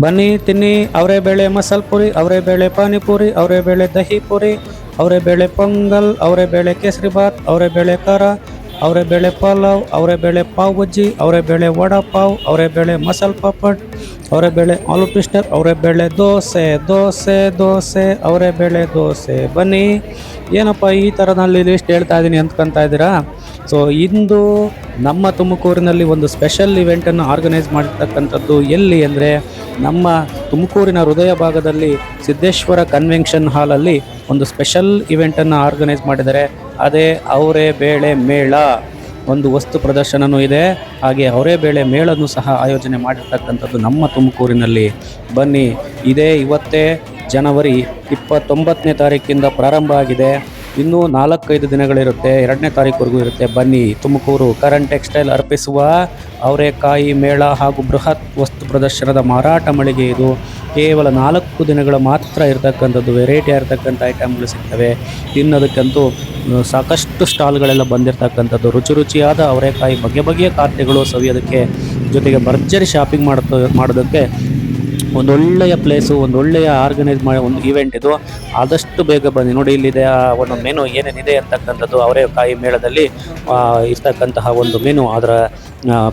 ಬನ್ನಿ ತಿನ್ನಿ ಅವರೇ ಬೇಳೆ ಮಸಾಲ ಪುರಿ, ಅವರೇ ಬೇಳೆ ಪಾನಿಪುರಿ, ಅವರೇ ಬೇಳೆ ದಹಿ ಪುರಿ, ಅವರೇ ಬೇಳೆ ಪೊಂಗಲ್, ಅವರೇ ಬೇಳೆ ಕೇಸರಿ ಬಾತ್, ಅವರೇ ಬೇಳೆ ಖಾರ, ಅವರೇ ಬೇಳೆ ಪಲಾವ್, ಅವರೇ ಬೇಳೆ ಪಾವ್ ಬಜ್ಜಿ, ಅವರೇ ಬೇಳೆ ವಡಾ ಪಾವ್, ಅವರೇ ಬೇಳೆ ಮಸಾಲ ಪಾಪಡ್, ಅವರೇ ಬೇಳೆ ಆಲೂ ಟ್ವಿಸ್ಟರ್, ಅವರೇ ಬೇಳೆ ದೋಸೆ ದೋಸೆ ದೋಸೆ ಅವರೇ ಬೇಳೆ ದೋಸೆ. ಬನ್ನಿ, ಏನಪ್ಪ ಈ ಥರದಲ್ಲಿ ಲಿಸ್ಟ್ ಹೇಳ್ತಾ ಇದ್ದೀನಿ ಅಂದ್ಕೊತಾ ಇದ್ದೀರಾ? ಸೊ ಇಂದು ನಮ್ಮ ತುಮಕೂರಿನಲ್ಲಿ ಒಂದು ಸ್ಪೆಷಲ್ ಇವೆಂಟನ್ನು ಆರ್ಗನೈಸ್ ಮಾಡಿರ್ತಕ್ಕಂಥದ್ದು ಎಲ್ಲಿ ಅಂದರೆ, ನಮ್ಮ ತುಮಕೂರಿನ ಹೃದಯ ಭಾಗದಲ್ಲಿ ಸಿದ್ದೇಶ್ವರ ಕನ್ವೆನ್ಷನ್ ಹಾಲಲ್ಲಿ ಒಂದು ಸ್ಪೆಷಲ್ ಇವೆಂಟನ್ನು ಆರ್ಗನೈಸ್ ಮಾಡಿದ್ದಾರೆ. ಅದೇ ಅವರೇ ಬೇಳೆ ಮೇಳ. ಒಂದು ವಸ್ತು ಪ್ರದರ್ಶನವೂ ಇದೆ, ಹಾಗೆ ಅವರೇ ಬೇಳೆ ಮೇಳನ್ನು ಸಹ ಆಯೋಜನೆ ಮಾಡಿರ್ತಕ್ಕಂಥದ್ದು ನಮ್ಮ ತುಮಕೂರಿನಲ್ಲಿ. ಬನ್ನಿ, ಇವತ್ತೇ ಜನವರಿ 29ನೇ ತಾರೀಕಿಂದ ಪ್ರಾರಂಭ ಆಗಿದೆ. ಇನ್ನೂ 4-5 ದಿನಗಳಿರುತ್ತೆ, 2ನೇ ತಾರೀಕುವರೆಗೂ ಇರುತ್ತೆ. ಬನ್ನಿ, ತುಮಕೂರು ಕರಣ್ ಟೆಕ್ಸ್ಟೈಲ್ ಅರ್ಪಿಸುವ ಅವರೇಕಾಯಿ ಮೇಳ ಹಾಗೂ ಬೃಹತ್ ವಸ್ತು ಪ್ರದರ್ಶನದ ಮಾರಾಟ ಮಳಿಗೆ ಇದು. ಕೇವಲ 4 ದಿನಗಳ ಮಾತ್ರ ಇರತಕ್ಕಂಥದ್ದು. ವೆರೈಟಿ ಆಗಿರ್ತಕ್ಕಂಥ ಐಟಮ್ಗಳು ಸಿಗ್ತವೆ. ತಿನ್ನೋದಕ್ಕಂತೂ ಸಾಕಷ್ಟು ಸ್ಟಾಲ್ಗಳೆಲ್ಲ ಬಂದಿರತಕ್ಕಂಥದ್ದು. ರುಚಿಯಾದ ಅವರೇಕಾಯಿ ಬಗೆ ಬಗೆಯ ಖಾದ್ಯಗಳು ಸವಿಯೋದಕ್ಕೆ, ಜೊತೆಗೆ ಭರ್ಜರಿ ಶಾಪಿಂಗ್ ಮಾಡೋದಕ್ಕೆ ಒಂದೊಳ್ಳೆಯ ಪ್ಲೇಸು, ಒಂದೊಳ್ಳೆಯ ಆರ್ಗನೈಸ್ ಮಾಡಿ ಒಂದು ಈವೆಂಟ್ ಇದು. ಆದಷ್ಟು ಬೇಗ ಬನ್ನಿ. ನೋಡಿ, ಇಲ್ಲಿದೆ ಒಂದು ಮೆನು ಏನೇನಿದೆ ಅಂತಕ್ಕಂಥದ್ದು. ಅವರೇಕಾಯಿ ಮೇಳದಲ್ಲಿ ಇರ್ತಕ್ಕಂತಹ ಒಂದು ಮೆನು, ಅದರ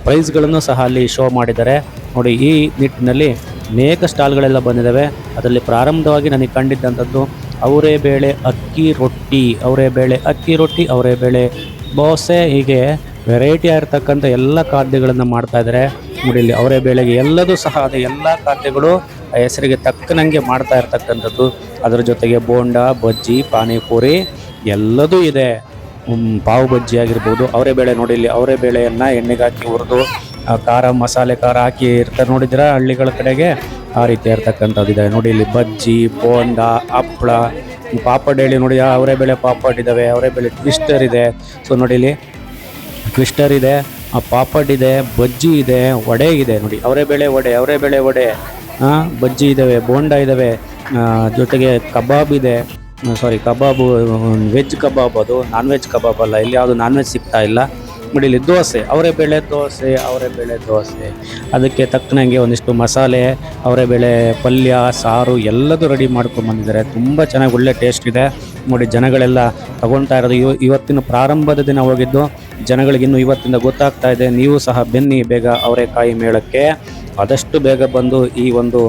ಪ್ರೈಸ್ಗಳನ್ನು ಸಹ ಅಲ್ಲಿ ಶೋ ಮಾಡಿದ್ದಾರೆ. ನೋಡಿ, ಈ ನಿಟ್ಟಿನಲ್ಲಿ ಅನೇಕ ಸ್ಟಾಲ್ಗಳೆಲ್ಲ ಬಂದಿದ್ದಾವೆ. ಅದರಲ್ಲಿ ಪ್ರಾರಂಭವಾಗಿ ನನಗೆ ಕಂಡಿದ್ದಂಥದ್ದು ಅವರೇ ಬೇಳೆ ಅಕ್ಕಿ ರೊಟ್ಟಿ, ಅವರೇ ಬೇಳೆ ಅಕ್ಕಿ ರೊಟ್ಟಿ, ಅವರೇ ಬೇಳೆ ದೋಸೆ, ಹೀಗೆ ವೆರೈಟಿ ಆಗಿರ್ತಕ್ಕಂಥ ಎಲ್ಲ ಖಾದ್ಯಗಳನ್ನು ಮಾಡ್ತಾಯಿದ್ದಾರೆ. ನೋಡಿ, ಇಲ್ಲಿ ಅವರೇ ಬೇಳೆಗೆ ಎಲ್ಲದೂ ಸಹ ಅದು ಎಲ್ಲ ಖಾದ್ಯಗಳು ಆ ಹೆಸರಿಗೆ ತಕ್ಕನಂಗೆ ಮಾಡ್ತಾ ಇರ್ತಕ್ಕಂಥದ್ದು. ಅದರ ಜೊತೆಗೆ ಬೋಂಡ, ಬಜ್ಜಿ, ಪಾನಿಪುರಿ ಎಲ್ಲದೂ ಇದೆ. ಪಾವ್ ಬಜ್ಜಿ ಆಗಿರ್ಬೋದು. ಅವರೇ ಬೇಳೆ ನೋಡಿ, ಇಲ್ಲಿ ಅವರೇ ಬೇಳೆಯನ್ನು ಎಣ್ಣೆಗೆ ಹಾಕಿ ಹುರಿದು ಖಾರ, ಮಸಾಲೆ ಖಾರ ಹಾಕಿ ಇರ್ತಾರೆ, ನೋಡಿದ್ರೆ ಹಳ್ಳಿಗಳ ಕಡೆಗೆ ಆ ರೀತಿ ಇರ್ತಕ್ಕಂಥದ್ದು ಇದೆ. ನೋಡಿ, ಇಲ್ಲಿ ಬಜ್ಜಿ, ಬೋಂಡ, ಹಪ್ಪಳ, ಪಾಪಡ್ ಹೇಳಿ ನೋಡಿ, ಅವರೇ ಬೇಳೆ ಪಾಪಡ್ ಇದ್ದಾವೆ, ಅವರೇ ಬೇಳೆ ಟ್ವಿಸ್ಟರ್ ಇದೆ. ಸೊ ನೋಡಿ, ಇಲ್ಲಿ ಟ್ವಿಸ್ಟರ್ ಇದೆ, ಪಾಪಡ್ ಇದೆ, ಬಜ್ಜಿ ಇದೆ, ವಡೆ ಇದೆ. ನೋಡಿ, ಅವರೇ ಬೇಳೆ ವಡೆ, ಅವರೇ ಬೇಳೆ ವಡೆ, ಬಜ್ಜಿ ಇದ್ದಾವೆ, ಬೋಂಡ ಇದ್ದಾವೆ, ಜೊತೆಗೆ ಕಬಾಬ್ ಇದೆ. ಕಬಾಬು ವೆಜ್ ಕಬಾಬ್, ಅದು ನಾನ್ ವೆಜ್ ಕಬಾಬ್ ಅಲ್ಲ. ಇಲ್ಲಿ ಯಾವುದು ನಾನ್ ವೆಜ್ ಸಿಗ್ತಾ ಇಲ್ಲ. ನೋಡಿ, ಇಲ್ಲಿ ದೋಸೆ, ಅವರೇ ಬೇಳೆ ದೋಸೆ, ಅವರೇ ಬೇಳೆ ದೋಸೆ, ಅದಕ್ಕೆ ತಕ್ಕನಂಗೆ ಒಂದಿಷ್ಟು ಮಸಾಲೆ, ಅವರೇ ಬೇಳೆ ಪಲ್ಯ, ಸಾರು ಎಲ್ಲದೂ ರೆಡಿ ಮಾಡ್ಕೊಂಡ್ಬಂದಿದ್ದಾರೆ. ತುಂಬ ಚೆನ್ನಾಗಿ ಒಳ್ಳೆ ಟೇಸ್ಟ್ ಇದೆ. ನೋಡಿ, ಜನಗಳೆಲ್ಲ ತಗೊಳ್ತಾ ಇರೋದು. ಇವತ್ತಿನ ಪ್ರಾರಂಭದ ದಿನ ಹೋಗಿದ್ದು, ಜನಗಳಿಗಿನ್ನೂ ಇವತ್ತಿಂದ ಗೊತ್ತಾಗ್ತಾ ಇದೆ. ನೀವು ಸಹ ಬನ್ನಿ ಬೇಗ ಅವರೇಕಾಯಿ ಮೇಳಕ್ಕೆ. ಆದಷ್ಟು ಬೇಗ ಬಂದು ಈ ಒಂದು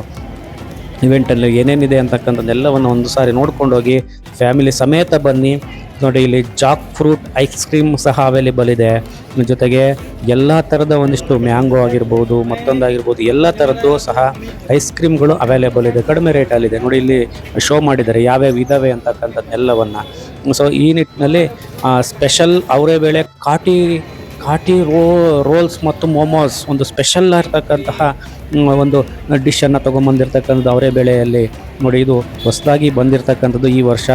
ಇವೆಂಟಲ್ಲಿ ಏನೇನಿದೆ ಅಂತಕ್ಕಂಥದ್ದೆಲ್ಲವನ್ನು ಒಂದು ಸಾರಿ ನೋಡ್ಕೊಂಡು ಹೋಗಿ, ಫ್ಯಾಮಿಲಿ ಸಮೇತ ಬನ್ನಿ. ನೋಡಿ, ಇಲ್ಲಿ ಜಾಕ್ ಫ್ರೂಟ್ ಐಸ್ ಕ್ರೀಮ್ ಸಹ ಅವೈಲೇಬಲ್ ಇದೆ. ಜೊತೆಗೆ ಎಲ್ಲ ಥರದ ಒಂದಿಷ್ಟು ಮ್ಯಾಂಗೋ ಆಗಿರ್ಬೋದು, ಮತ್ತೊಂದಾಗಿರ್ಬೋದು, ಎಲ್ಲ ಥರದ್ದು ಸಹ ಐಸ್ ಕ್ರೀಮ್ಗಳು ಅವೈಲೇಬಲ್ ಇದೆ. ಕಡಿಮೆ ರೇಟಲ್ಲಿದೆ. ನೋಡಿ, ಇಲ್ಲಿ ಶೋ ಮಾಡಿದ್ದಾರೆ ಯಾವ್ಯಾವ ಇದ್ದಾವೆ ಅಂತಕ್ಕಂಥದ್ದೆಲ್ಲವನ್ನು. ಸೊ ಈ ನಿಟ್ಟಿನಲ್ಲಿ ಸ್ಪೆಷಲ್ ಅವರೇ ಬೇಳೆ ಕಾಟಿ ರೋಲ್ಸ್ ಮತ್ತು ಮೋಮೋಸ್, ಒಂದು ಸ್ಪೆಷಲ್ ಆಗಿರ್ತಕ್ಕಂತಹ ಒಂದು ಡಿಶನ್ನು ತೊಗೊಂಬಂದಿರ್ತಕ್ಕಂಥದ್ದು ಅವರೇ ಬೇಳೆಯಲ್ಲಿ. ನೋಡಿ, ಇದು ಹೊಸದಾಗಿ ಬಂದಿರತಕ್ಕಂಥದ್ದು. ಈ ವರ್ಷ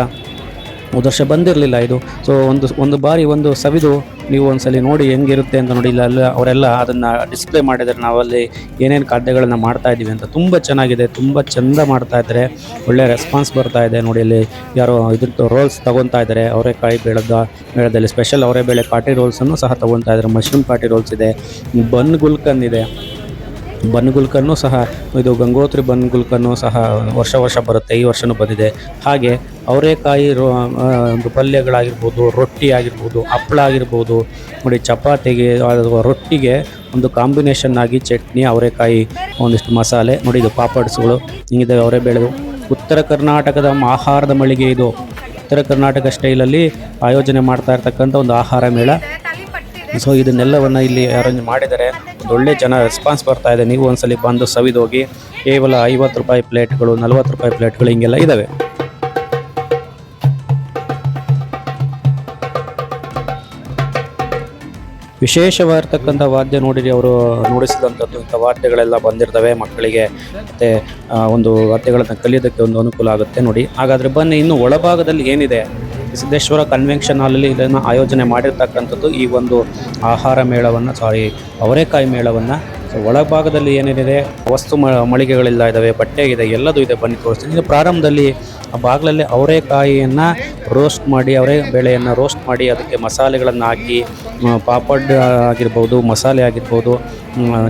ಬಂದಿರಲಿಲ್ಲ ಇದು. ಸೊ ಒಂದು ಬಾರಿ ಒಂದು ಸವಿದು ನೀವು ಒಂದ್ಸಲಿ ನೋಡಿ ಹೆಂಗಿರುತ್ತೆ ಅಂತ. ನೋಡಿ, ಇಲ್ಲ ಅವರೆಲ್ಲ ಅದನ್ನು ಡಿಸ್ಪ್ಲೇ ಮಾಡಿದ್ದಾರೆ. ನಾವಲ್ಲಿ ಏನೇನು ಖಾದ್ಯಗಳನ್ನು ಮಾಡ್ತಾಯಿದ್ದೀವಿ ಅಂತ. ತುಂಬ ಚೆನ್ನಾಗಿದೆ, ತುಂಬ ಚೆಂದ ಮಾಡ್ತಾಯಿದ್ದಾರೆ. ಒಳ್ಳೆ ರೆಸ್ಪಾನ್ಸ್ ಬರ್ತಾ ಇದೆ. ನೋಡಿ, ಇಲ್ಲಿ ಯಾರೋ ಇದ್ರದ್ದು ರೋಲ್ಸ್ ತೊಗೊತಾ ಇದ್ದಾರೆ. ಅವರೇಕಾಯಿ ಮೇಳದಲ್ಲಿ ಸ್ಪೆಷಲ್ ಅವರೇ ಬೇಳೆ ಕಾಟಿ ರೋಲ್ಸನ್ನು ಸಹ ತೊಗೊತಾ ಇದ್ದಾರೆ. ಮಶ್ರೂಮ್ ಕಾಟಿ ರೋಲ್ಸ್ ಇದೆ, ಬನ್ ಗುಲ್ಕನ್ ಇದೆ. ಬನ್ ಗುಲ್ಕನ್ನು ಸಹ, ಇದು ಗಂಗೋತ್ರಿ ಬನ್ ಗುಲ್ಕನ್ನು ಸಹ ವರ್ಷ ಬರುತ್ತೆ. ಈ ವರ್ಷವೂ ಬಂದಿದೆ. ಹಾಗೆ ಅವರೇಕಾಯಿ ಒಂದು ಪಲ್ಯಗಳಾಗಿರ್ಬೋದು, ರೊಟ್ಟಿ ಆಗಿರ್ಬೋದು, ಹಪ್ಪಳ ಆಗಿರ್ಬೋದು. ನೋಡಿ, ಚಪಾತಿಗೆ ರೊಟ್ಟಿಗೆ ಒಂದು ಕಾಂಬಿನೇಷನ್ ಆಗಿ ಚಟ್ನಿ, ಅವರೇಕಾಯಿ, ಒಂದಿಷ್ಟು ಮಸಾಲೆ. ನೋಡಿ, ಇದು ಪಾಪಡ್ಸ್ಗಳು ಹಿಂಗಿದೆ. ಅವರೇ ಬೇಳೆದು ಉತ್ತರ ಕರ್ನಾಟಕದ ಆಹಾರದ ಮಳಿಗೆ ಇದು. ಉತ್ತರ ಕರ್ನಾಟಕ ಸ್ಟೈಲಲ್ಲಿ ಆಯೋಜನೆ ಮಾಡ್ತಾ ಇರ್ತಕ್ಕಂಥ ಒಂದು ಆಹಾರ ಮೇಳ. ಸೊ ಇದನ್ನೆಲ್ಲವನ್ನು ಇಲ್ಲಿ ಅರೇಂಜ್ ಮಾಡಿದ್ದಾರೆ. ಒಂದು ಒಳ್ಳೆ ಜನ ರೆಸ್ಪಾನ್ಸ್ ಬರ್ತಾ ಇದೆ. ನೀವು ಒಂದ್ಸಲಿ ಬಂದು ಸವಿದೋಗಿ. ಕೇವಲ 50 ರೂಪಾಯಿ ಪ್ಲೇಟ್ಗಳು, 40 ರೂಪಾಯಿ ಪ್ಲೇಟ್ಗಳು ಹಿಂಗೆಲ್ಲ ಇದ್ದಾವೆ. ವಿಶೇಷವಾಗಿರ್ತಕ್ಕಂಥ ವಾದ್ಯ ನೋಡಿರಿ, ಅವರು ನುಡಿಸಿದಂಥದ್ದು ಇಂಥ ವಾದ್ಯಗಳೆಲ್ಲ ಬಂದಿರ್ತವೆ ಮಕ್ಕಳಿಗೆ. ಮತ್ತು ಒಂದು ವಾದ್ಯಗಳನ್ನು ಕಲಿಯೋದಕ್ಕೆ ಒಂದು ಅನುಕೂಲ ಆಗುತ್ತೆ. ನೋಡಿ, ಹಾಗಾದರೆ ಬನ್ನಿ, ಇನ್ನು ಒಳಭಾಗದಲ್ಲಿ ಏನಿದೆ. ಸಿದ್ದೇಶ್ವರ ಕನ್ವೆನ್ಷನ್ ಹಾಲಲ್ಲಿ ಇದನ್ನು ಆಯೋಜನೆ ಮಾಡಿರ್ತಕ್ಕಂಥದ್ದು ಈ ಒಂದು ಆಹಾರ ಮೇಳವನ್ನು, ಅವರೇಕಾಯಿ ಮೇಳವನ್ನು. ಸೊ ಒಳಭಾಗದಲ್ಲಿ ಏನೇನಿದೆ, ವಸ್ತು ಮಳಿಗೆಗಳೆಲ್ಲ ಇದ್ದಾವೆ, ಬಟ್ಟೆ ಇದೆ, ಎಲ್ಲದೂ ಇದೆ. ಬನ್ನಿ ತೋರಿಸ್ತೀನಿ. ಇದು ಪ್ರಾರಂಭದಲ್ಲಿ ಬಾಗಿಲಲ್ಲಿ ಅವರೆಕಾಯಿಯನ್ನು ರೋಸ್ಟ್ ಮಾಡಿ, ಅವರೇ ಬೇಳೆಯನ್ನು ರೋಸ್ಟ್ ಮಾಡಿ ಅದಕ್ಕೆ ಮಸಾಲೆಗಳನ್ನು ಹಾಕಿ, ಪಾಪಡ್ ಆಗಿರ್ಬೋದು, ಮಸಾಲೆ ಆಗಿರ್ಬೋದು,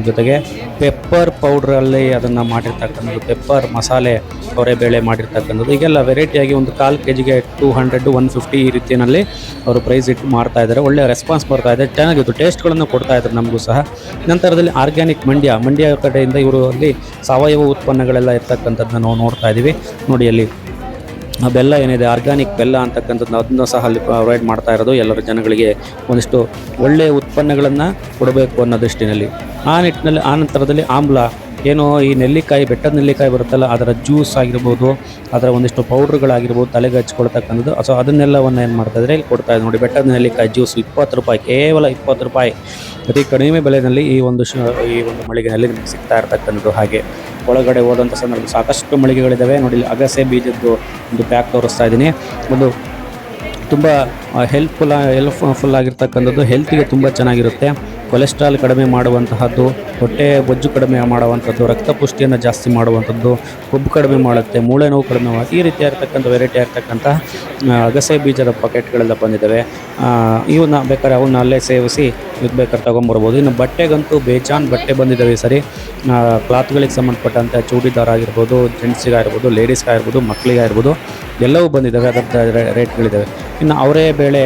ಜೊತೆಗೆ ಪೆಪ್ಪರ್ ಪೌಡ್ರಲ್ಲಿ ಅದನ್ನು ಮಾಡಿರ್ತಕ್ಕಂಥದ್ದು, ಪೆಪ್ಪರ್ ಮಸಾಲೆ ಅವರೆಬೇಳೆ ಮಾಡಿರ್ತಕ್ಕಂಥದ್ದು. ಈಗೆಲ್ಲ ವೆರೈಟಿಯಾಗಿ ಒಂದು 1/4 kgಗೆ 200 150 ಈ ರೀತಿಯಲ್ಲಿ ಅವರು ಪ್ರೈಸ್ ಇಟ್ಟು ಮಾಡ್ತಾ ಇದ್ದಾರೆ. ಒಳ್ಳೆ ರೆಸ್ಪಾನ್ಸ್ ಬರ್ತಾ ಇದೆ, ಚೆನ್ನಾಗಿತ್ತು, ಟೇಸ್ಟ್ಗಳನ್ನು ಕೊಡ್ತಾ ಇದ್ದಾರೆ ನಮಗೂ ಸಹ. ನಂತರದಲ್ಲಿ ಆರ್ಗ್ಯಾನಿಕ್ ಮಂಡ್ಯ ಕಡೆಯಿಂದ ಇವರು ಅಲ್ಲಿ ಸಾವಯವ ಉತ್ಪನ್ನಗಳೆಲ್ಲ ಇರ್ತಕ್ಕಂಥದ್ದನ್ನ ನಾವು ನೋಡ್ತಾ ಇದ್ದೀವಿ. ನೋಡಿ ಅಲ್ಲಿ ಆ ಬೆಲ್ಲ ಏನಿದೆ, ಆರ್ಗ್ಯಾನಿಕ್ ಬೆಲ್ಲ ಅಂತಕ್ಕಂಥದ್ದು, ಅದನ್ನು ಸಹ ಅಲ್ಲಿ ಪ್ರೊವೈಡ್ ಮಾಡ್ತಾ ಇರೋದು ಎಲ್ಲರ ಜನಗಳಿಗೆ ಒಂದಿಷ್ಟು ಒಳ್ಳೆಯ ಉತ್ಪನ್ನಗಳನ್ನು ಕೊಡಬೇಕು ಅನ್ನೋ ದೃಷ್ಟಿನಲ್ಲಿ. ಆ ನಿಟ್ಟಿನಲ್ಲಿ ಆ ನಂತರದಲ್ಲಿ ಆಮ್ಲ ಏನೋ ಈ ನೆಲ್ಲಿಕಾಯಿ, ಬೆಟ್ಟದ ನೆಲ್ಲಿಕಾಯಿ ಬರುತ್ತಲ್ಲ, ಅದರ ಜ್ಯೂಸ್ ಆಗಿರ್ಬೋದು, ಅದರ ಒಂದಿಷ್ಟು ಪೌಡ್ರ್ಗಳಾಗಿರ್ಬೋದು, ತಲೆಗೆ ಹಚ್ಕೊಳ್ತಕ್ಕಂಥದ್ದು. ಸೊ ಅದನ್ನೆಲ್ಲವನ್ನು ಏನು ಮಾಡ್ತಾಯಿದ್ರೆ ಇಲ್ಲಿ ಕೊಡ್ತಾಯಿದೆ ನೋಡಿ. ಬೆಟ್ಟದ ನೆಲ್ಲಿಕಾಯಿ ಜ್ಯೂಸ್ 20 ರೂಪಾಯಿ, ಕೇವಲ 20 ರೂಪಾಯಿ, ಅತಿ ಕಡಿಮೆ ಬೆಲೆಯಲ್ಲಿ ಈ ಒಂದು ಮಳಿಗೆಯಲ್ಲಿ ನಿಮಗೆ ಸಿಗ್ತಾ ಇರ್ತಕ್ಕಂಥದ್ದು. ಹಾಗೆ ಒಳಗಡೆ ಹೋದಂಥ ಸಂದರ್ಭ ಸಾಕಷ್ಟು ಮಳಿಗೆಗಳಿದ್ದಾವೆ ನೋಡಿ. ಅಗಸೆ ಬೀಜದ್ದು ಒಂದು ಪ್ಯಾಕ್ ತೋರಿಸ್ತಾ ಇದ್ದೀನಿ. ಒಂದು ತುಂಬ ಹೆಲ್ಪ್ಫುಲ್ ಆಗಿರ್ತಕ್ಕಂಥದ್ದು, ಹೆಲ್ತಿಗೆ ತುಂಬ ಚೆನ್ನಾಗಿರುತ್ತೆ. ಕೊಲೆಸ್ಟ್ರಾಲ್ ಕಡಿಮೆ ಮಾಡುವಂತಹದ್ದು, ಹೊಟ್ಟೆ ಬೊಜ್ಜು ಕಡಿಮೆ ಮಾಡುವಂಥದ್ದು, ರಕ್ತ ಪುಷ್ಟಿಯನ್ನು ಜಾಸ್ತಿ ಮಾಡುವಂಥದ್ದು, ಕೊಬ್ಬು ಕಡಿಮೆ ಮಾಡುತ್ತೆ, ಮೂಳೆ ನೋವು ಕಡಿಮೆ ಮಾಡುತ್ತೆ. ಈ ರೀತಿ ಇರ್ತಕ್ಕಂಥ ವೆರೈಟಿ ಆಗಿರ್ತಕ್ಕಂಥ ಅಗಸೆ ಬೀಜದ ಪಾಕೆಟ್ಗಳೆಲ್ಲ ಬಂದಿದ್ದಾವೆ. ಇವನ್ನ ಬೇಕಾದ್ರೆ ಅವನ್ನ ಅಲ್ಲೇ ಸೇವಿಸಿ ಇದು ಬೇಕಾದ್ರೆ ತೊಗೊಂಬರ್ಬೋದು. ಇನ್ನು ಬಟ್ಟೆಗಂತೂ ಬೇಜಾನ್ ಬಟ್ಟೆ ಬಂದಿದ್ದಾವೆ ಈ ಸರಿ. ಕ್ಲಾತ್ಗಳಿಗೆ ಸಂಬಂಧಪಟ್ಟಂಥ ಚೂಡಿದಾರ್ ಆಗಿರ್ಬೋದು, ಜೆಂಟ್ಸಿಗಾಗಿರ್ಬೋದು, ಲೇಡೀಸ್ಗಾಗಿರ್ಬೋದು, ಮಕ್ಕಳಿಗಾಗಿರ್ಬೋದು, ಎಲ್ಲವೂ ಬಂದಿದ್ದಾವೆ. ಅದರ ರೇಟ್ಗಳಿದ್ದಾವೆ. ಇನ್ನು ಅವರೇ ಬೇಳೆ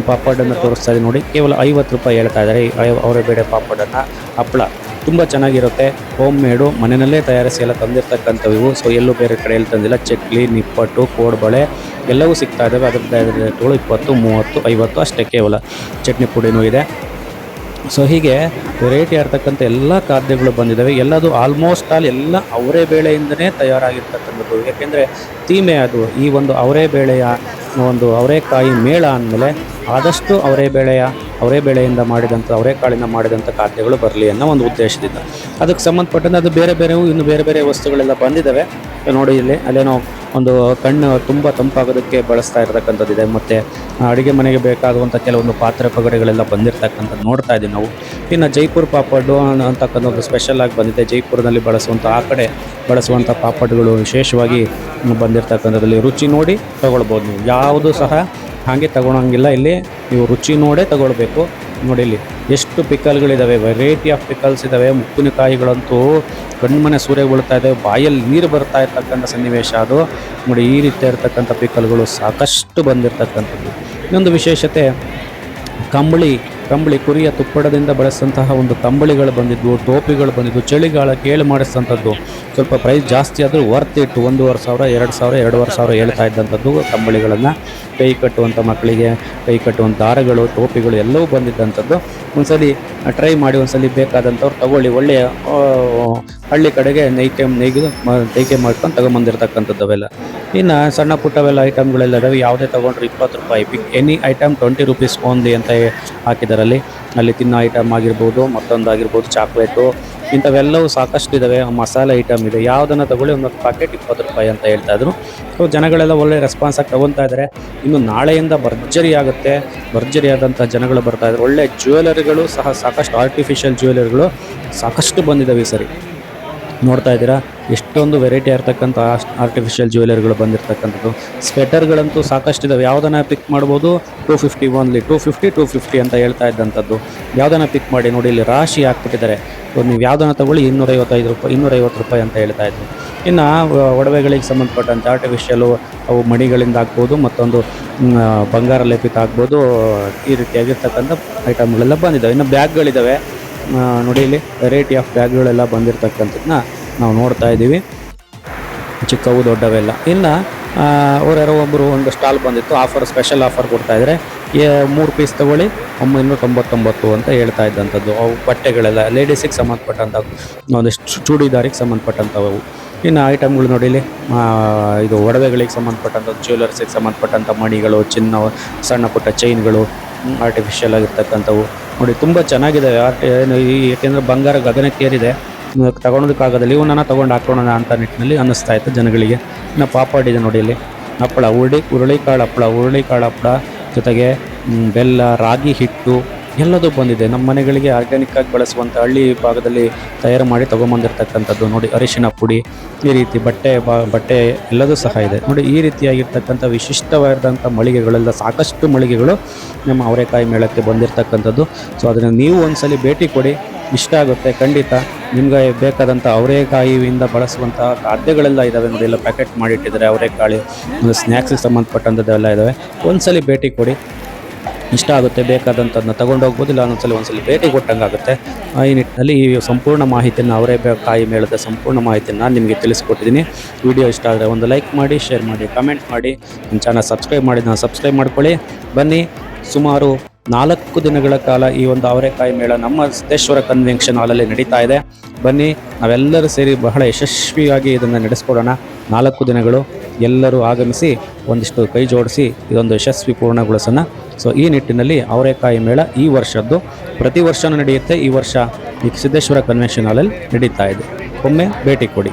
ಪಾಪಡನ್ನು ತೋರಿಸ್ತಾ ಇದೆ ನೋಡಿ. ಕೇವಲ 50 ರೂಪಾಯಿ ಹೇಳ್ತಾ ಇದ್ದಾರೆ ಅವರೇ ಬೇಳೆ ಪಾಪಡನ್ನು. ಹಪ್ಪಳ ತುಂಬ ಚೆನ್ನಾಗಿರುತ್ತೆ, ಹೋಮ್ ಮೇಡು, ಮನೆಯಲ್ಲೇ ತಯಾರಿಸಿ ಎಲ್ಲ ತಂದಿರ್ತಕ್ಕಂಥವು. ಸೊ ಎಲ್ಲೂ ಬೇರೆ ಕಡೆಯಲ್ಲಿ ತಂದಿಲ್ಲ. ಚಕ್ಲಿ, ನಿಪ್ಪಟ್ಟು, ಕೋಡ್ಬಳೆ ಎಲ್ಲವೂ ಸಿಗ್ತಾ ಇದ್ದಾವೆ. ಅದರ ರೇಟ್ಗಳು 20, 30, 50 ಅಷ್ಟೇ. ಕೇವಲ ಚಟ್ನಿ ಪುಡಿನೂ ಇದೆ. ಸೊ ಹೀಗೆ ವೆರೈಟಿ ಆಗಿರ್ತಕ್ಕಂಥ ಎಲ್ಲ ಖಾದ್ಯಗಳು ಬಂದಿದ್ದಾವೆ. ಎಲ್ಲದು ಆಲ್ಮೋಸ್ಟ್ ಎಲ್ಲ ಅವರೇ ಬೇಳೆಯಿಂದನೇ ತಯಾರಾಗಿರ್ತಕ್ಕಂಥದ್ದು. ಯಾಕೆಂದರೆ ಥೀಮೆ ಅದು. ಈ ಒಂದು ಅವರೇ ಬೇಳೆಯ ಒಂದು ಅವರೆಕಾಯಿ ಮೇಳ ಅಂದಮೇಲೆ ಆದಷ್ಟು ಅವರೇ ಬೇಳೆಯಿಂದ ಮಾಡಿದಂಥ, ಅವರೆಕಾಳಿಂದ ಮಾಡಿದಂಥ ಖಾದ್ಯಗಳು ಬರಲಿ ಅನ್ನೋ ಒಂದು ಉದ್ದೇಶದಿಂದ ಅದಕ್ಕೆ ಸಂಬಂಧಪಟ್ಟಂತೆ ಅದು ಇನ್ನು ಬೇರೆ ಬೇರೆ ವಸ್ತುಗಳೆಲ್ಲ ಬಂದಿದ್ದಾವೆ ನೋಡಿ. ಇಲ್ಲಿ ಅಲ್ಲೇನೋ ಒಂದು ಕಣ್ಣು ತುಂಬ ತಂಪಾಗೋದಕ್ಕೆ ಬಳಸ್ತಾ ಇರತಕ್ಕಂಥದ್ದಿದೆ. ಮತ್ತು ಅಡುಗೆ ಮನೆಗೆ ಬೇಕಾಗುವಂಥ ಕೆಲವೊಂದು ಪಾತ್ರೆ ಪಗಡೆಗಳೆಲ್ಲ ಬಂದಿರತಕ್ಕಂಥದ್ದು ನೋಡ್ತಾ ಇದ್ದೀವಿ ನಾವು. ಇನ್ನು ಜೈಪುರ್ ಪಾಪಡ್ಡು ಅಂತಕ್ಕಂಥ ಒಂದು ಸ್ಪೆಷಲಾಗಿ ಬಂದಿದೆ. ಜೈಪುರದಲ್ಲಿ ಬಳಸುವಂಥ ಪಾಪಡ್ಗಳು ವಿಶೇಷವಾಗಿ ಬಂದಿರತಕ್ಕಂಥದ್ರಲ್ಲಿ ರುಚಿ ನೋಡಿ ತೊಗೊಳ್ಬೋದು ನೀವು. ಯಾವುದು ಸಹ ಹಾಗೆ ತಗೊಳಂಗಿಲ್ಲ. ಇಲ್ಲಿ ನೀವು ರುಚಿ ನೋಡೇ ತಗೊಳ್ಬೇಕು. ನೋಡಿ ಇಲ್ಲಿ ಎಷ್ಟು ಪಿಕಲ್ಗಳಿದ್ದಾವೆ, ವೆರೈಟಿ ಆಫ್ ಪಿಕಲ್ಸ್ ಇದ್ದಾವೆ. ಉಪ್ಪಿನಕಾಯಿಗಳಂತೂ ಕಣ್ಮನೆ ಸೂರ್ಯ ಬೀಳ್ತಾ ಇದ್ದಾವೆ, ಬಾಯಲ್ಲಿ ನೀರು ಬರ್ತಾ ಇರ್ತಕ್ಕಂಥ ಸನ್ನಿವೇಶ ಅದು ನೋಡಿ. ಈ ರೀತಿ ಇರ್ತಕ್ಕಂಥ ಪಿಕಲ್ಗಳು ಸಾಕಷ್ಟು ಬಂದಿರತಕ್ಕಂಥದ್ದು. ಇನ್ನೊಂದು ವಿಶೇಷತೆ, ಕಂಬಳಿ ಕುರಿಯ ತುಪ್ಪಡದಿಂದ ಬಳಸಿದಂತಹ ಒಂದು ಕಂಬಳಿಗಳು ಬಂದಿದ್ವು, ಟೋಪಿಗಳು ಬಂದಿದ್ವು, ಚಳಿಗಾಲ ಕೇಳಿ ಮಾಡಿಸಿದಂಥದ್ದು. ಸ್ವಲ್ಪ ಪ್ರೈಸ್ ಜಾಸ್ತಿ ಆದರೂ ವರ್ತ್ ಇಟ್ಟು 1,500, 2,000, 2,500 ಹೇಳ್ತಾ ಇದ್ದಂಥದ್ದು ಕಂಬಳಿಗಳನ್ನು. ಕೈ ಕಟ್ಟುವಂಥ ಮಕ್ಕಳಿಗೆ ಕೈ ಕಟ್ಟುವಂಥ ದಾರಗಳು, ಟೋಪಿಗಳು ಎಲ್ಲವೂ ಬಂದಿದ್ದಂಥದ್ದು. ಒಂದ್ಸಲಿ ಟ್ರೈ ಮಾಡಿ, ಒಂದ್ಸಲಿ ಬೇಕಾದಂಥವ್ರು ತಗೊಳ್ಳಿ. ಒಳ್ಳೆಯ ಹಳ್ಳಿ ಕಡೆಗೆ ನೈಕೆ ಮಾಡ್ಕೊಂಡು ತಗೊಂಬಂದಿರ್ತಕ್ಕಂಥದ್ದು ಅವೆಲ್ಲ. ಇನ್ನು ಸಣ್ಣ ಪುಟ್ಟವೆಲ್ಲ ಐಟಮ್ಗಳೆಲ್ಲ ಇದಾವೆ. ಯಾವುದೇ ತೊಗೊಂಡ್ರೆ 20 ರೂಪಾಯಿ. ಎನಿ ಐಟಮ್ 20 ರೂಪೀಸ್ ಓನ್ಲಿ ಅಂತ ಹಾಕಿದಾರಲ್ಲಿ. ಅಲ್ಲಿ ತಿನ್ನೋ ಐಟಮ್ ಆಗಿರ್ಬೋದು, ಮತ್ತೊಂದಾಗಿರ್ಬೋದು, ಚಾಕ್ಲೇಟು, ಇಂಥವೆಲ್ಲವೂ ಸಾಕಷ್ಟು ಇದ್ದಾವೆ. ಮಸಾಲೆ ಐಟಮ್ ಇದೆ. ಯಾವುದನ್ನು ತಗೊಳ್ಳಿ ಒಂದೊಂದು ಪ್ಯಾಕೆಟ್ 20 ರೂಪಾಯಿ ಅಂತ ಹೇಳ್ತಾಯಿದ್ರು. ಸೊ ಜನಗಳೆಲ್ಲ ಒಳ್ಳೆ ರೆಸ್ಪಾನ್ಸಾಗಿ ತೊಗೊತಾ ಇದ್ದಾರೆ. ಇನ್ನು ನಾಳೆಯಿಂದ ಭರ್ಜರಿಯಾದಂಥ ಜನಗಳು ಬರ್ತಾಯಿದ್ದಾರೆ. ಒಳ್ಳೆ ಜ್ಯುವೆಲರಿಗಳು ಸಹ ಸಾಕಷ್ಟು, ಆರ್ಟಿಫಿಷಿಯಲ್ ಜ್ಯುವೆಲರಿಗಳು ಸಾಕಷ್ಟು ಬಂದಿದ್ದಾವೆ ಈ ಸರಿ. ನೋಡ್ತಾ ಇದ್ದೀರಾ ಎಷ್ಟೊಂದು ವೆರೈಟಿ ಆಗಿರ್ತಕ್ಕಂಥ ಆರ್ಟಿಫಿಷಿಯಲ್ ಜ್ಯುವೆಲರಿಗಳು ಬಂದಿರತಕ್ಕಂಥದ್ದು. ಸ್ವೆಟರ್ಗಳಂತೂ ಸಾಕಷ್ಟು ಇದ್ದಾವೆ. ಯಾವುದನ್ನು ಪಿಕ್ ಮಾಡ್ಬೋದು, 250 ಓನ್ಲಿ, 250 ಅಂತ ಹೇಳ್ತಾ ಇದ್ದಂಥದ್ದು. ಯಾವುದನ್ನು ಪಿಕ್ ಮಾಡಿ ನೋಡಿ, ಇಲ್ಲಿ ರಾಶಿ ಹಾಕ್ಬಿಟ್ಟಿದ್ದಾರೆ. ನೀವು ಯಾವುದನ್ನು ತಗೊಳ್ಳಿ 250 ರೂಪಾಯಿ ಅಂತ ಹೇಳ್ತಾ ಇದ್ರು. ಇನ್ನು ಒಡವೆಗಳಿಗೆ ಸಂಬಂಧಪಟ್ಟಂತೆ ಆರ್ಟಿಫಿಷಿಯಲು, ಅವು ಮಣಿಗಳಿಂದ ಆಗ್ಬೋದು, ಮತ್ತೊಂದು ಬಂಗಾರ ಲೇಪಿತ ಆಗ್ಬೋದು, ಈ ರೀತಿಯಾಗಿರ್ತಕ್ಕಂಥ ಐಟಮ್ಗಳೆಲ್ಲ ಬಂದಿದ್ದಾವೆ. ಇನ್ನು ಬ್ಯಾಗ್ಗಳಿದ್ದಾವೆ ನೋಡಿ. ಇಲ್ಲಿ ವೆರೈಟಿ ಆಫ್ ಬ್ಯಾಗ್ಗಳೆಲ್ಲ ಬಂದಿರತಕ್ಕಂಥದ್ದನ್ನ ನಾವು ನೋಡ್ತಾ ಇದ್ದೀವಿ, ಚಿಕ್ಕವು ದೊಡ್ಡವೆಲ್ಲ. ಇನ್ನು ಅವರ್ಯಾರೋ ಒಬ್ಬರು ಒಂದು ಸ್ಟಾಲ್ ಬಂದಿತ್ತು, ಸ್ಪೆಷಲ್ ಆಫರ್ ಕೊಡ್ತಾಯಿದ್ರೆ 3 ಪೀಸ್ ತಗೊಳ್ಳಿ 999 ಅಂತ ಹೇಳ್ತಾ ಇದ್ದಂಥದ್ದು. ಅವು ಬಟ್ಟೆಗಳೆಲ್ಲ ಲೇಡೀಸಿಗೆ ಸಂಬಂಧಪಟ್ಟಂಥವು, ಒಂದಿಷ್ಟು ಚೂಡಿದಾರಿಗೆ ಸಂಬಂಧಪಟ್ಟಂಥವು. ಇನ್ನು ಐಟಮ್ಗಳು ನೋಡಿ ಇಲ್ಲಿ, ಇದು ಒಡವೆಗಳಿಗೆ ಸಂಬಂಧಪಟ್ಟಂಥದ್ದು, ಜ್ಯುವೆಲರ್ಸಿಗೆ ಸಂಬಂಧಪಟ್ಟಂಥ ಮಣಿಗಳು, ಚಿನ್ನ, ಸಣ್ಣ ಪುಟ್ಟ ಚೈನ್ಗಳು, ಆರ್ಟಿಫಿಷಿಯಲ್ ಆಗಿರ್ತಕ್ಕಂಥವು ನೋಡಿ. ತುಂಬ ಚೆನ್ನಾಗಿದೆ. ಏಕೆಂದರೆ ಬಂಗಾರ ಗಗನಕ್ಕೇರಿದೆ, ತಗೊಳೋದಕ್ಕಾಗೋದಿಲ್ಲ. ಇವನನ್ನು ತೊಗೊಂಡು ಹಾಕೋಣ ಅಂತ ನಿಟ್ಟಿನಲ್ಲಿ ಅನ್ನಿಸ್ತಾ ಇತ್ತು ಜನಗಳಿಗೆ. ಇನ್ನು ಪಾಪಡ್ ಇದೆ ನೋಡಿ ಇಲ್ಲಿ. ಹಪ್ಪಳ, ಹುರುಳಿಕಾಳು ಹಪ್ಪಳ ಜೊತೆಗೆ ಬೆಲ್ಲ, ರಾಗಿ ಹಿಟ್ಟು, ಎಲ್ಲದೂ ಬಂದಿದೆ. ನಮ್ಮ ಮನೆಗಳಿಗೆ ಆರ್ಗ್ಯಾನಿಕ್ ಆಗಿ ಬಳಸುವಂಥ ಹಳ್ಳಿ ಭಾಗದಲ್ಲಿ ತಯಾರು ಮಾಡಿ ತೊಗೊಂಬಂದಿರ್ತಕ್ಕಂಥದ್ದು ನೋಡಿ. ಅರಿಶಿನ ಪುಡಿ, ಈ ರೀತಿ ಬಟ್ಟೆ ಎಲ್ಲದೂ ಸಹ ಇದೆ ನೋಡಿ. ಈ ರೀತಿಯಾಗಿರ್ತಕ್ಕಂಥ ವಿಶಿಷ್ಟವಾದಂಥ ಮಳಿಗೆಗಳೆಲ್ಲ ಸಾಕಷ್ಟು ಮಳಿಗೆಗಳು ನಮ್ಮ ಅವರೆಕಾಯಿ ಮೇಳಕ್ಕೆ ಬಂದಿರತಕ್ಕಂಥದ್ದು. ಸೊ ಅದನ್ನು ನೀವು ಒಂದ್ಸಲಿ ಭೇಟಿ ಕೊಡಿ, ಇಷ್ಟ ಆಗುತ್ತೆ ಖಂಡಿತ. ನಿಮ್ಗೆ ಬೇಕಾದಂಥ ಅವರೆಕಾಯಿಯಿಂದ ಬಳಸುವಂಥ ಖಾದ್ಯಗಳೆಲ್ಲ ಇದ್ದಾವೆ ನೋಡಿ. ಎಲ್ಲ ಪ್ಯಾಕೆಟ್ ಮಾಡಿಟ್ಟಿದ್ದಾರೆ ಅವರೆಕಾಳು, ಒಂದು ಸ್ನ್ಯಾಕ್ಸಿಗೆ ಸಂಬಂಧಪಟ್ಟಂಥದ್ದೆಲ್ಲ ಇದ್ದಾವೆ. ಒಂದ್ಸಲಿ ಭೇಟಿ ಕೊಡಿ, ಇಷ್ಟ ಆಗುತ್ತೆ, ಬೇಕಾದಂಥದ್ದನ್ನ ತೊಗೊಂಡೋಗ್ಬೋದು. ಇಲ್ಲ ಒಂದ್ಸಲಿ ಭೇಟಿ ಕೊಟ್ಟಂಗಾಗುತ್ತೆ. ಈ ನಿಟ್ಟಿನಲ್ಲಿ ಈ ಸಂಪೂರ್ಣ ಮಾಹಿತಿಯನ್ನು ಅವರೆಕಾಯಿ ಮೇಳದ ಸಂಪೂರ್ಣ ಮಾಹಿತಿಯನ್ನು ನಾನು ನಿಮಗೆ ತಿಳಿಸ್ಕೊಟ್ಟಿದ್ದೀನಿ. ವಿಡಿಯೋ ಇಷ್ಟ ಆದರೆ ಒಂದು ಲೈಕ್ ಮಾಡಿ, ಶೇರ್ ಮಾಡಿ, ಕಮೆಂಟ್ ಮಾಡಿ. ನನ್ನ ಚಾನಲ್ ಸಬ್ಸ್ಕ್ರೈಬ್ ಮಾಡ್ಕೊಳ್ಳಿ. ಬನ್ನಿ, ಸುಮಾರು 4 ದಿನಗಳ ಕಾಲ ಈ ಒಂದು ಅವರೆಕಾಯಿ ಮೇಳ ನಮ್ಮ ಸಿದ್ದೇಶ್ವರ ಕನ್ವೆನ್ಷನ್ ಹಾಲಲ್ಲಿ ನಡೀತಾ ಇದೆ. ಬನ್ನಿ, ನಾವೆಲ್ಲರೂ ಸೇರಿ ಬಹಳ ಯಶಸ್ವಿಯಾಗಿ ಇದನ್ನು ನಡೆಸ್ಕೊಡೋಣ. 4 ದಿನಗಳು ಎಲ್ಲರೂ ಆಗಮಿಸಿ ಒಂದಿಷ್ಟು ಕೈ ಜೋಡಿಸಿ ಇದೊಂದು ಯಶಸ್ವಿ ಪೂರ್ಣಗೊಳಿಸೋಣ. ಸೊ ಈ ನಿಟ್ಟಿನಲ್ಲಿ ಅವರೆಕಾಯಿ ಮೇಳ ಈ ವರ್ಷದ್ದು ಪ್ರತಿ ವರ್ಷವೂ ನಡೆಯುತ್ತೆ. ಈ ವರ್ಷ ಈ ಸಿದ್ದೇಶ್ವರ ಕನ್ವೆನ್ಷನ್ ಹಾಲಲ್ಲಿ ನಡೀತಾ ಇದೆ. ಒಮ್ಮೆ ಭೇಟಿ ಕೊಡಿ.